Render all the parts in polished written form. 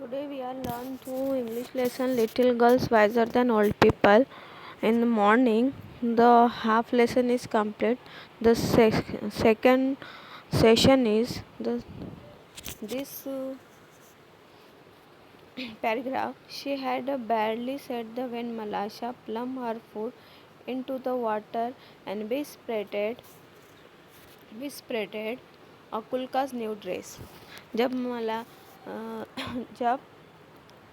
Today we are learn to English lesson little girls wiser than old people. In the morning, the half lesson is complete. The second session is this paragraph. She had barely said the when Malasha plumped her foot into the water and bespreaded Akulka's new dress. जब जब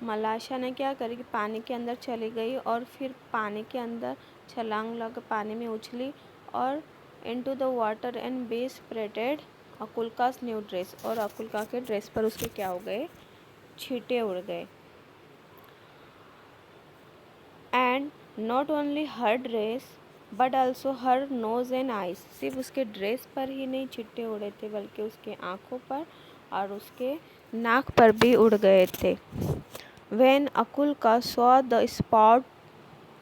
मलाशा ने क्या करी कि पानी के अंदर चली गई और फिर पानी के अंदर छलांग लगा पानी में उछली और into the water and be spreaded Akulka's new dress और अकुलका के ड्रेस पर उसके क्या हो गए, छींटे उड़ गए. And not only her dress but also her nose and eyes. सिर्फ उसके ड्रेस पर ही नहीं छींटे उड़े थे बल्कि उसके आँखों पर और उसके नाक पर भी उड़ गए थे. When Akulka saw the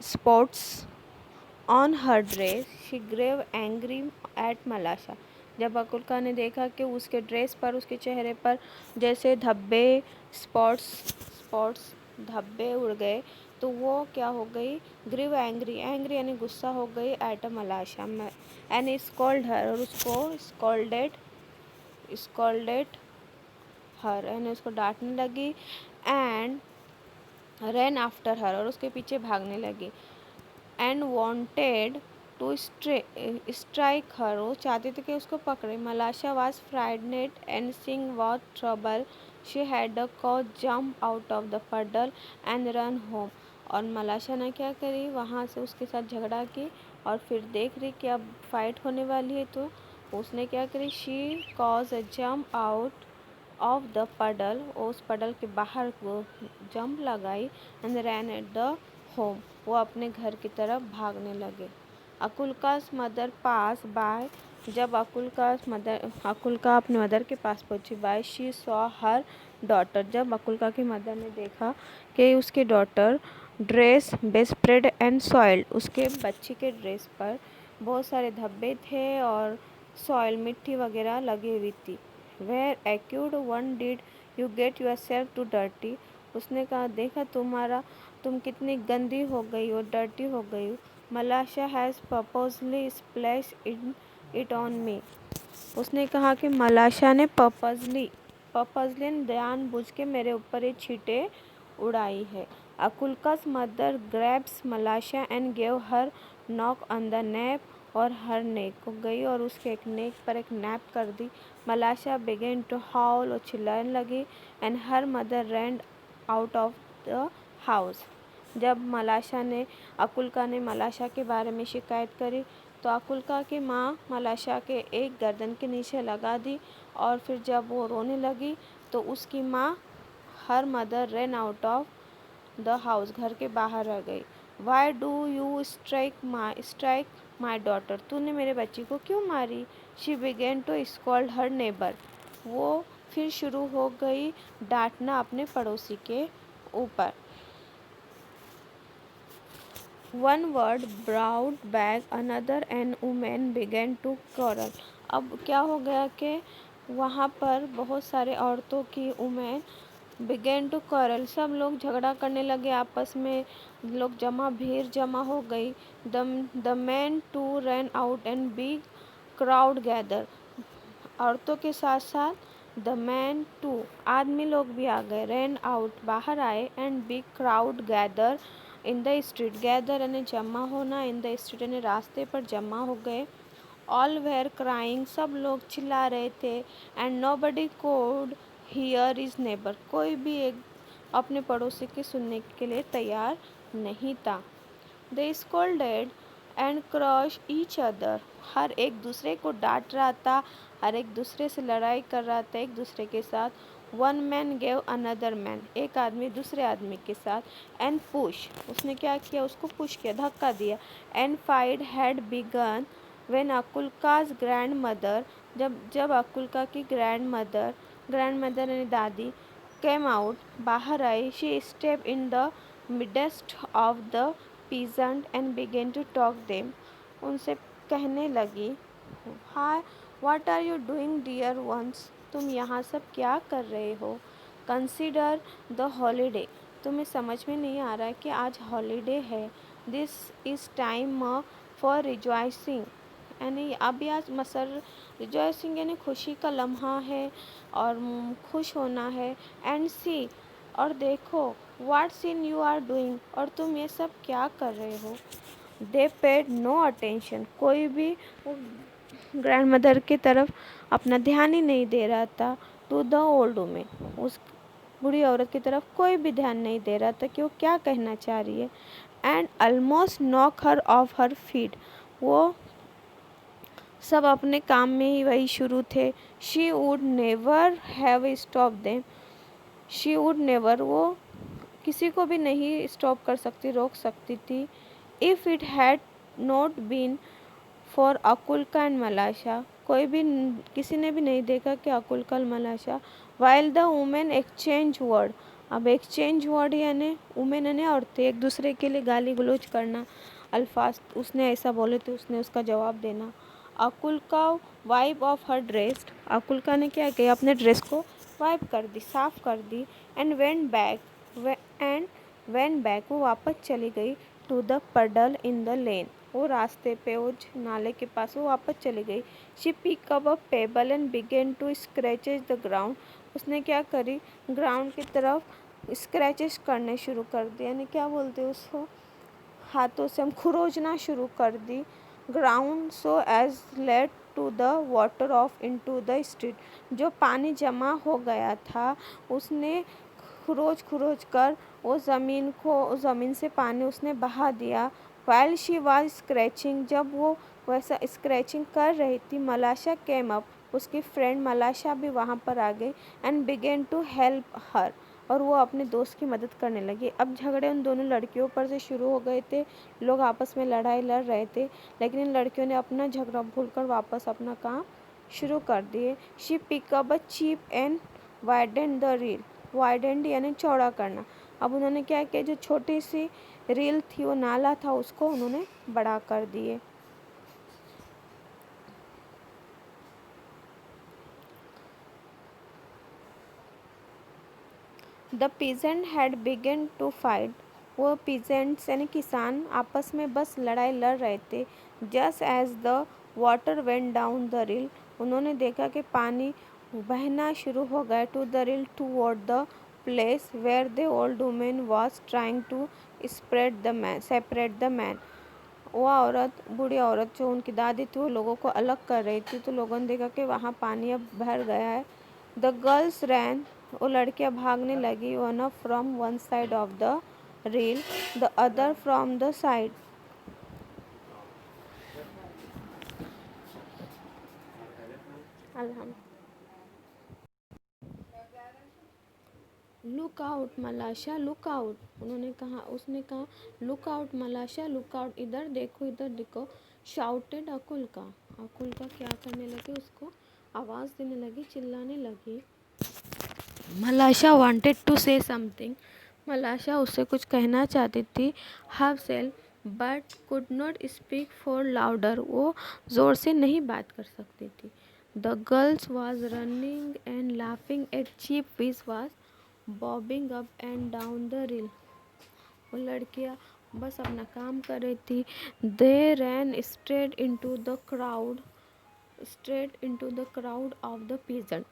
spots on her dress, she grew angry at Malasha. जब अकुलका ने देखा कि उसके ड्रेस पर उसके चेहरे पर जैसे धब्बे स्पॉट्स धब्बे उड़ गए तो वो क्या हो गई, ग्रीव एंग्री यानी गुस्सा हो गई एट मलाशा एंड स्कॉल्ड हर और उसको स्कॉल्डेड हर यानी उसको डांटने लगी एंड रन आफ्टर हर और उसके पीछे भागने लगी and wanted to strike her वो चाहते थे कि उसको पकड़े. Malasha was frightened and seeing what trouble she had the cause jump out of the puddle and run home. और मलाशा ने क्या करी, वहाँ से उसके साथ झगड़ा की और फिर देख रही कि अब फाइट होने वाली है तो उसने क्या करी, she cause a jump out of the पडल उस पडल के बाहर वो जंप लगाई and ran at the home वो अपने घर की तरफ भागने लगे. अकुलकास मदर पास बाय जब अकुलका अपने मदर के पास पहुंची by she saw her daughter जब अकुलका की मदर ने देखा कि उसकी daughter dress bespread and soiled उसके बच्ची के ड्रेस पर बहुत सारे धब्बे थे और सॉइल मिट्टी वगैरह लगी हुई थी. वेयर एक्यूड one did you get your self too dirty. उसने कहा देखा तुम कितनी गंदी हो गई हो, डर्टी हो गई हो. मलाशा has purposely splash it on me. उसने कहा कि मलाशा ने पर्पसली जानबूझ के मेरे ऊपर ये छींटे उड़ाई है. Akulka's mother grabs Malasha and gave her knock on the nape और हर नेक को गई और उसके एक नेक पर एक नैप कर दी. मलाशा बिगेन टू हाउल और चिल्लाने लगी and her mother ran out of the house. जब अकुलका ने मलाशा के बारे में शिकायत करी तो अकुलका की माँ मलाशा के एक गर्दन के नीचे लगा दी और फिर जब वो रोने लगी तो उसकी माँ her mother ran out of the house घर के बाहर रह गई. Why do you strike my daughter. तूने मेरे बच्ची को क्यों मारी. She began to scold her neighbour. वो फिर शुरू हो गई डांटना अपने पड़ोसी के ऊपर. One word brought back another and women began to quarrel. अब क्या हो गया कि वहाँ पर बहुत सारे औरतों की वुमेन बिगेन टू quarrel सब लोग झगड़ा करने लगे आपस में. भीड़ जमा हो गई. The man to run out and big crowd gather. औरतों के साथ साथ द मैन टू आदमी लोग भी आ गए. रन आउट बाहर आए and big crowd gather in the street. Gather यानी जमा होना, इन द स्ट्रीट यानी रास्ते पर जमा हो गए. ऑल वेयर क्राइंग सब लोग चिल्ला रहे थे and nobody code here is neighbour. कोई भी एक अपने पड़ोसी के सुनने के लिए तैयार नहीं था. They scolded and crush each other. हर एक दूसरे को डांट रहा था, हर एक दूसरे से लड़ाई कर रहा था एक दूसरे के साथ. One man gave another man. एक आदमी दूसरे आदमी के साथ. एंड पुश उसने क्या किया, उसको पुश किया, धक्का दिया. And fight had begun when Akulka's grandmother. जब अकुलका की ग्रैंड मदर यानी दादी केम आउट बाहर आई. She step in the midst of the peasant and began to talk them. उनसे कहने लगी, हाय what are you doing dear ones. तुम यहाँ सब क्या कर रहे हो. Consider the holiday. तुम्हें समझ में नहीं आ रहा है कि आज हॉलीडे है। This is time for rejoicing, यानी अभी आज मसर रिजॉइसिंग यानी खुशी का लम्हा है और खुश होना है। एंड सी, और देखो, what scene you are doing, और तुम ये सब क्या कर रहे हो। दे पेड नो अटेंशन, कोई भी ग्रैंड मदर की तरफ अपना ध्यान ही नहीं दे रहा था। टू द ओल्ड वुमेन, उस बूढ़ी औरत की तरफ कोई भी ध्यान नहीं दे रहा था कि वो क्या कहना चाह रही है। And almost knock her of her feet, वो सब अपने काम में ही वही शुरू थे। She would never have stop them, she would never, वो किसी को भी नहीं स्टॉप कर सकती, रोक सकती थी। If it had not been for Akulka and Malasha, कोई भी किसी ने भी नहीं देखा कि अकुल्का और मलाशा। While the women exchange word, अब एक्सचेंज वर्ड यानी वुमेन यानी औरतें एक दूसरे के लिए गाली गलौज करना, अल्फाज उसने ऐसा बोले तो उसने उसका जवाब देना। अकुल्का वाइप ऑफ हर ड्रेस, अकुल्का ने क्या किया, अपने ड्रेस को वाइप कर दी, साफ कर दी। एंड वेंट बैक, वो वापस चली गई। टू द पडल इन द लेन, वो रास्ते पे, वो नाले के पास वो वापस चली गई। She pick up a pebble and began to scratches the ground, उसने क्या करी, ग्राउंड की तरफ स्क्रैचेस करने शुरू कर दिए, यानी क्या बोलते हैं उसको, हाथों से हम खुरोचना शुरू कर दी। Ground so as let to the water off into the street, जो पानी जमा हो गया था उसने खुरोच खुरोच कर वो ज़मीन से पानी उसने बहा दिया। वाइल शी वाज स्क्रैचिंग, जब वो वैसा स्क्रैचिंग कर रही थी, मलाशा केम अप, उसकी फ्रेंड मलाशा भी वहाँ पर आ गई। And began to help her, और वो अपने दोस्त की मदद करने लगी। अब झगड़े उन दोनों लड़कियों पर से शुरू हो गए थे, लोग आपस में लड़ाई लड़ रहे थे, लेकिन इन लड़कियों ने अपना झगड़ा भूलकर वापस अपना काम शुरू कर दिए। She pick up a cheap and widened the reel, widened यानी चौड़ा करना। अब उन्होंने क्या किया, जो छोटी सी रील थी, वो नाला था, उसको उन्होंने बड़ा कर दिए। The peasant had begun to fight, वो पीजेंट्स यानी किसान आपस में बस लड़ाई लड़ रहे थे। Just as the water went down the rill, उन्होंने देखा कि पानी बहना शुरू हो गया। To the rill toward the place where the old women was trying to separate the man, वो औरत, बूढ़ी औरत जो उनकी दादी थी, वो लोगों को अलग कर रही थी, तो लोगों ने देखा कि वहाँ पानी अब भर गया है। द गर्ल्स रैन, वो लड़कियाँ भागने लगी। One from one side of the reel, the other from the side. Look out मलाशा, look out, उन्होंने कहा, उसने कहा लुक आउट मलाशा, लुक आउट, इधर देखो, इधर देखो। शाउटेड अकुल्का, अकुल्का क्या करने लगी, उसको आवाज़ देने लगी, चिल्लाने लगी। Malasha wanted to say something, Malasha उससे कुछ कहना चाहती थी, herself, but could not speak for louder, वो ज़ोर से नहीं बात कर सकती थी। The girls was running and laughing at cheap fish was bobbing up and down the rill, वो लड़कियाँ बस अपना काम कर रही थी। They ran straight into the crowd of the peasant,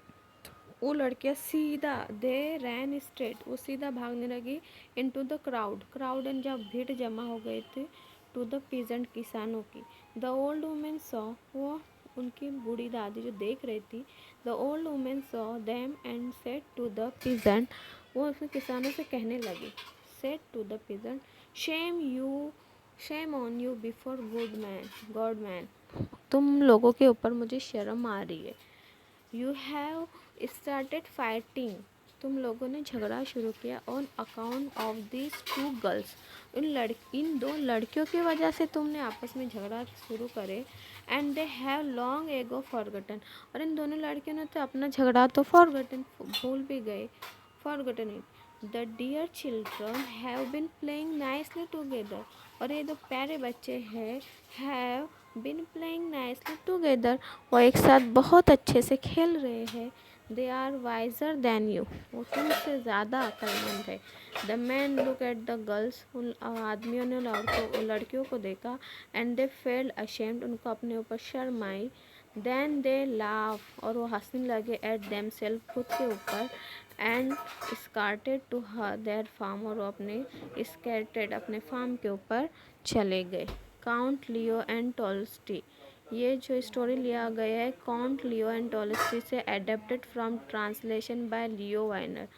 वो लड़कियाँ सीधा, दे रैन स्ट्रेट, वो सीधा भागने लगी। Into the crowd, crowd and जब भीड़ जमा हो गए थे, टू द पीजेंट, किसानों की। द ओल्ड वुमेन सॉ, वो उनकी बूढ़ी दादी जो देख रही थी। The old woman saw them and said to the peasant, वो उसने किसानों से कहने लगी, said to the peasant, shame on you before God man, तुम लोगों के ऊपर मुझे शर्म आ रही है। यू हैव स्टार्टेड फाइटिंग, तुम लोगों ने झगड़ा शुरू किया। On account of this two girls, इन दो लड़कियों की वजह से तुमने आपस में झगड़ा शुरू करे। And they have long ago forgotten, और इन दोनों लड़कियों ने तो अपना झगड़ा तो भूल भी गए, forgotten it. The dear children have been playing nicely together, और ये दो प्यारे बच्चे हैं, have been playing nicely together, वो एक साथ बहुत अच्छे से खेल रहे हैं। They are wiser than you, वो तुमसे ज़्यादा अक्लमंद है। The man look at the girls, उन आदमियों ने लड़कियों को देखा। एंड दे फेल्ड अशेम्ड, उनको अपने ऊपर शर्म आई। देन दे लाफ, और वो हंसने लगे एट देम सेल्फ, खुद के ऊपर। एंड स्कार्टेड टू देयर फार्म, और वो अपने फार्म के ऊपर चले गए। काउंट लियो एंड टॉल्स्टी, ये जो स्टोरी लिया गया है काउंट लियो एंड टॉल्स्टी से, adapted from translation by Leo वाइनर।